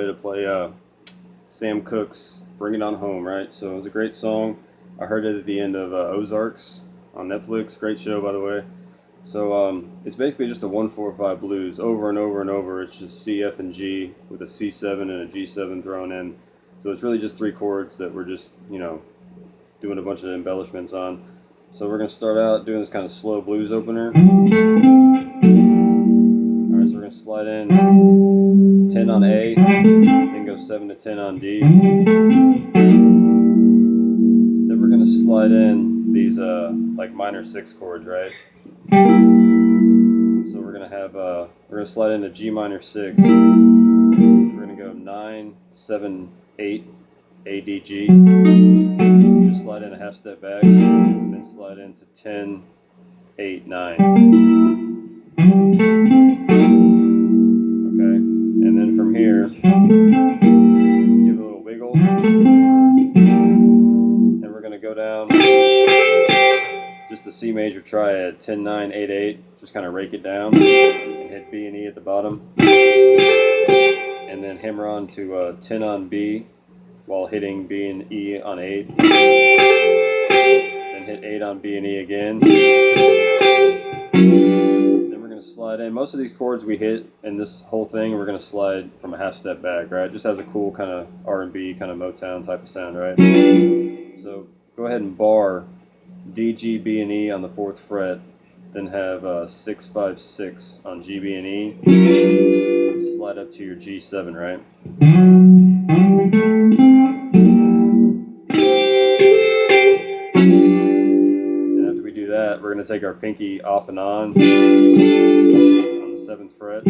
to play Sam Cooke's Bring It On Home, right? So it was a great song. I heard it at the end of Ozarks on Netflix. Great show, by the way. So it's basically just a 1-4-5 blues over and over and over. It's just C, F, and G with a C7 and a G7 thrown in. So it's really just 3 chords that we're just, doing a bunch of embellishments on. So we're going to start out doing this kind of slow blues opener. Alright, so we're going to slide in 10 on A, then go 7 to 10 on D. Then we're going to slide in these like minor 6 chords, right? So we're going to have, we're going to slide into G minor 6. We're going to go 9, 7, 8, A, D, G. Just slide in a half step back, then slide into 10, 8, 9. Okay, and then from here, give it a little wiggle, and we're going to go down just the C major triad, 10, 9, 8, 8, just kind of rake it down, and hit B and E at the bottom, and then hammer on to 10 on B, while hitting B and E on 8, then hit 8 on B and E again. Then we're going to slide in. Most of these chords we hit in this whole thing, we're going to slide from a half step back, right? It just has a cool kind of R&B, kind of Motown type of sound, right? So go ahead and bar D, G, B, and E on the 4th fret, then have 6, 5, 6 on G, B, and E. Slide up to your G7, right? We're going to take our pinky off and on the 7th fret.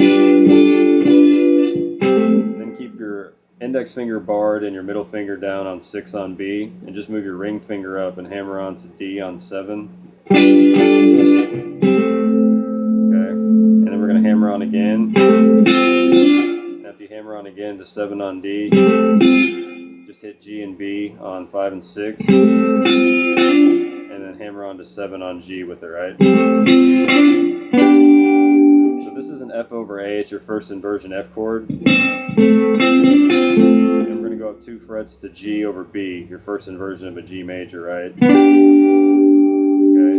Then keep your index finger barred and your middle finger down on 6 on B, and just move your ring finger up and hammer on to D on 7. Okay, and then we're going to hammer on again. And after you hammer on again to 7 on D, just hit G and B on 5 and 6. And then hammer on to 7 on G with it, right? So this is an F over A. It's your first inversion F chord. And we're going to go up 2 frets to G over B, your first inversion of a G major, right? Okay,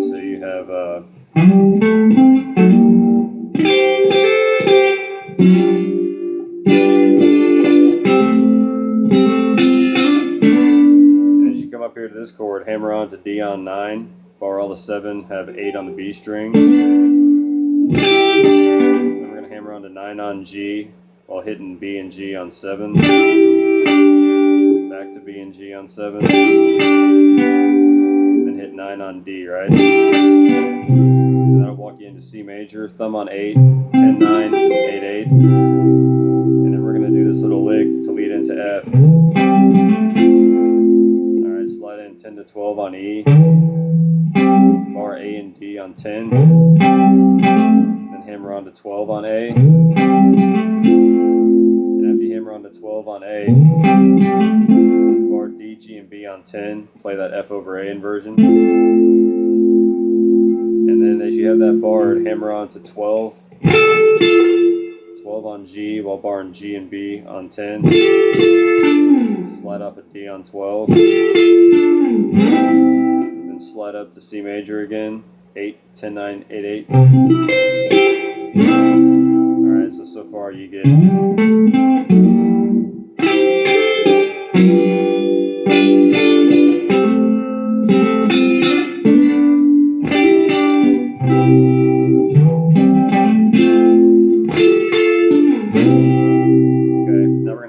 so you have up here to this chord, hammer on to D on 9, bar all the 7, have 8 on the B string. Then we're going to hammer on to 9 on G while hitting B and G on 7. Back to B and G on 7. Then hit 9 on D, right? And that'll walk you into C major, thumb on 8, 10, 9, 8, 8. And then we're going to do this little lick to lead into F. Slide in 10 to 12 on E, bar A and D on 10, then hammer on to 12 on A, and after you hammer on to 12 on A, bar D, G, and B on 10, play that F over A inversion, and then as you have that barred, hammer on to 12 on G while barring G and B on 10, slide off a D on 12, then slide up to C major again, 8, 10, 9, 8, 8. Alright, so far you get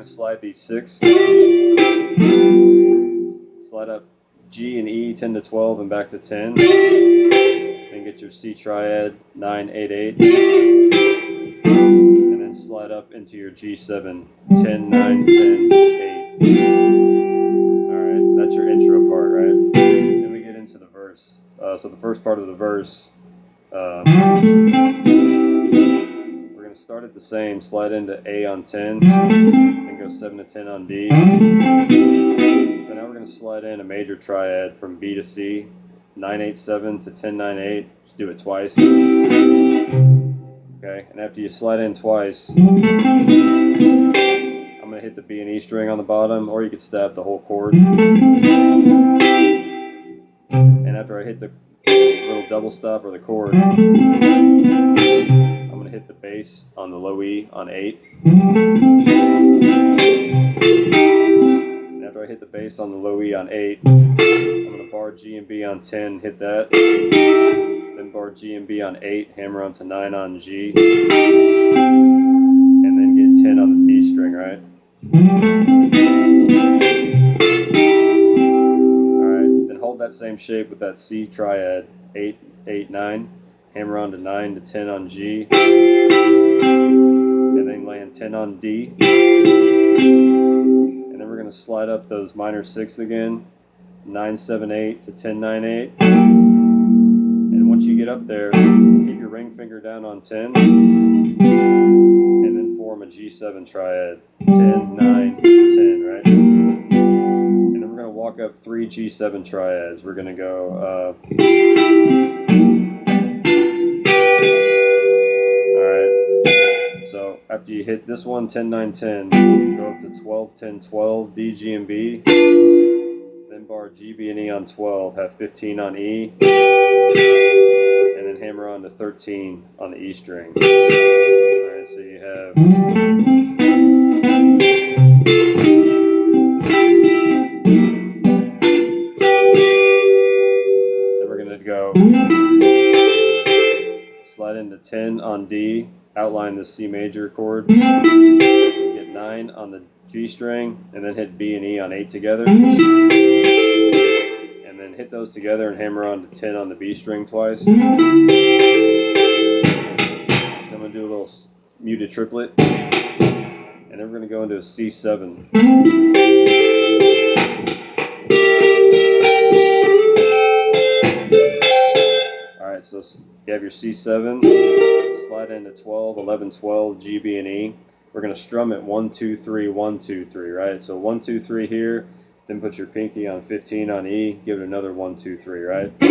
slide these 6, slide up G and E 10 to 12 and back to 10, then get your C triad 9, 8, 8, and then slide up into your G7 10, 9, 10, 8. Alright, that's your intro part, right? Then we get into the verse. So the first part of the verse, we're going to start it the same, slide into A on 10, and go 7 to 10 on D. But now we're going to slide in a major triad from B to C, 9, 8, 7 to 10, 9, 8. Just do it twice. Okay, and after you slide in twice, I'm going to hit hit the B and E string on the bottom, or you could stab the whole chord. And after I hit the little double stop or the chord, I'm going to hit the bass on the low E on 8. And after I hit the bass on the low E on 8, I'm going to bar G and B on 10, hit that. Then bar G and B on 8, hammer onto 9 on G, and then get 10 on the D string, right? Alright, then hold that same shape with that C triad, 8, 8, 9, hammer onto 9 to 10 on G, and then land 10 on D, and then we're going to slide up those minor 6ths again, 9, 7, 8 to 10, 9, 8. Once you get up there, keep your ring finger down on 10, and then form a G7 triad, 10, 9, 10, right? And then we're going to walk up 3 G7 triads. We're going to go, alright, so after you hit this one, 10, 9, 10, go up to 12, 10, 12, D, G, and B, then bar G, B, and E on 12, have 15 on E, and then hammer on to 13 on the E string. Alright, so you have then we're going to go slide into 10 on D, outline the C major chord, get 9 on the G string, and then hit B and E on 8 together, and then hit those together and hammer on to 10 on the B string twice. I'm going to do a little muted triplet, and then we're going to go into a C7. Alright, so you have your C7, slide into 12, 11, 12, G, B, and E. We're going to strum it 1, 2, 3, 1, 2, 3, right? So 1, 2, 3 here, then put your pinky on 15 on E, give it another 1, 2, 3, right? And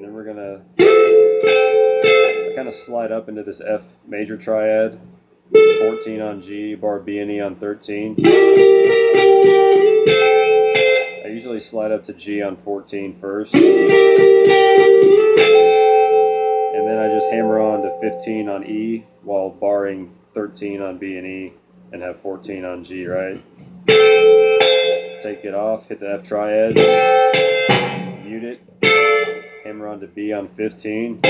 then we're going to kind of slide up into this F major triad, 14 on G, bar B and E on 13. I usually slide up to G on 14 first, and then I just hammer on to 15 on E while barring 13 on B and E and have 14 on G, right? Take it off, hit the F triad, mute it, hammer on to B on 15,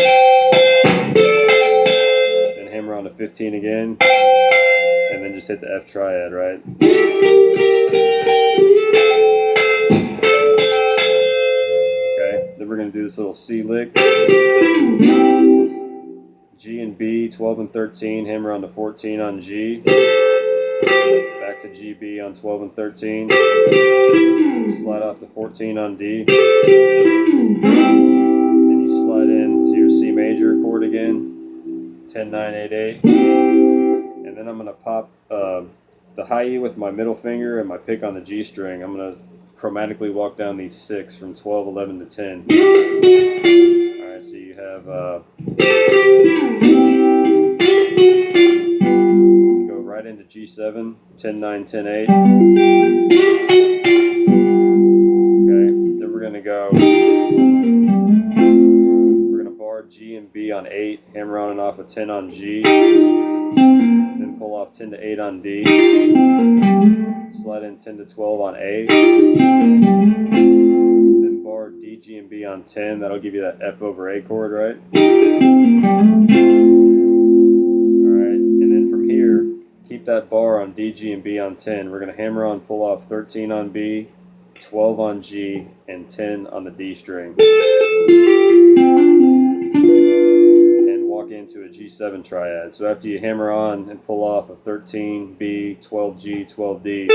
then hammer on to 15 again, and then just hit the F triad, right? Okay, then we're going to do this little C lick, G and B, 12 and 13, hammer on to 14 on G, back to G, B on 12 and 13, slide off to 14 on D, then you slide into your C major chord again, 10, 9, 8, 8, and then I'm going to pop the high E with my middle finger and my pick on the G string. I'm going to chromatically walk down these 6 from 12, 11 to 10. Alright, so you have go right into G7, 10, 9, 10, 8. Okay, then we're going to go, we're going to bar G and B on 8, hammer on and off a 10 on G, then pull off 10 to 8 on D, slide in 10 to 12 on A, then bar D, G, and B on 10. That'll give you that F over A chord, right? Alright, and then from here, keep that bar on D, G, and B on 10. We're going to hammer on, pull off 13 on B, 12 on G, and 10 on the D string. Into a G7 triad. So after you hammer on and pull off of 13, B, 12, G, 12, D,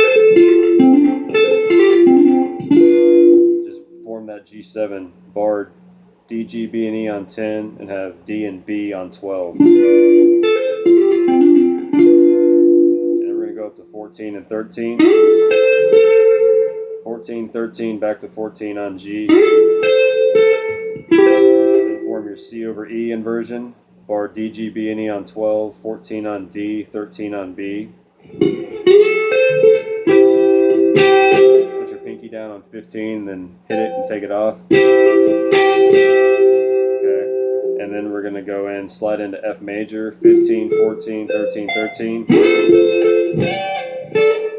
just form that G7, bar D, G, B, and E on 10, and have D and B on 12. And then we're going to go up to 14 and 13. 14, 13, back to 14 on G. Then form your C over E inversion. bar D, G, B, and E on 12, 14 on D, 13 on B. Put your pinky down on 15, then hit it and take it off. Okay, and then we're going to go in, slide into F major, 15, 14, 13, 13.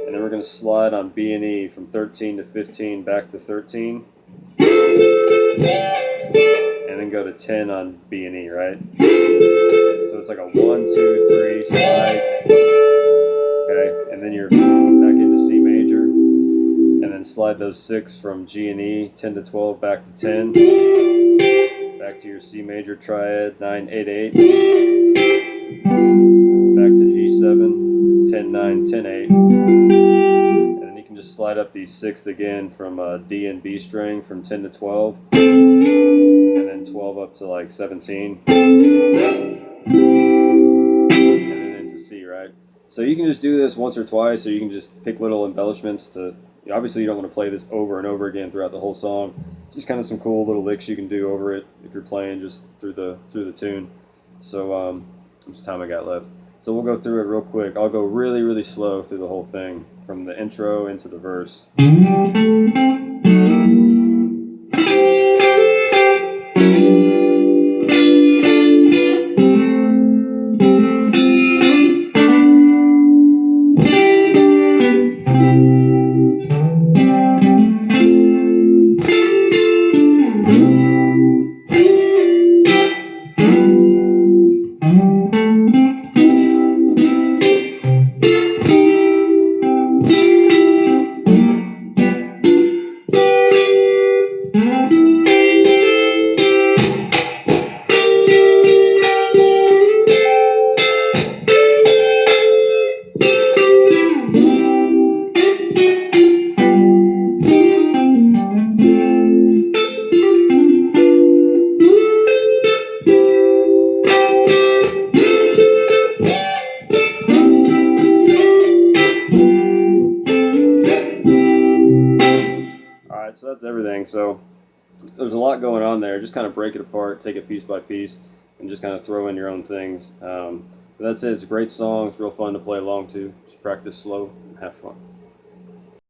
And then we're going to slide on B and E from 13 to 15 back to 13. And then go to 10 on B and E, right? So it's like a 1, 2, 3 slide. Okay, and then you're back into C major. And then slide those 6 from G and E, 10 to 12 back to 10. Back to your C major triad, 9, 8, 8. Back to G7, 10, 9, 10, 8. And then you can just slide up these 6th again from D and B string from 10 to 12. And then 12 up to like 17. And then into C, right? So you can just do this once or twice, or you can just pick little embellishments to, obviously you don't want to play this over and over again throughout the whole song. Just kind of some cool little licks you can do over it if you're playing just through the tune. So how much time I got left? So we'll go through it real quick. I'll go really, really slow through the whole thing from the intro into the verse. So that's everything. So there's a lot going on there. Just kind of break it apart, take it piece by piece, and just kind of throw in your own things. But that's it. It's a great song. It's real fun to play along to. Just practice slow and have fun.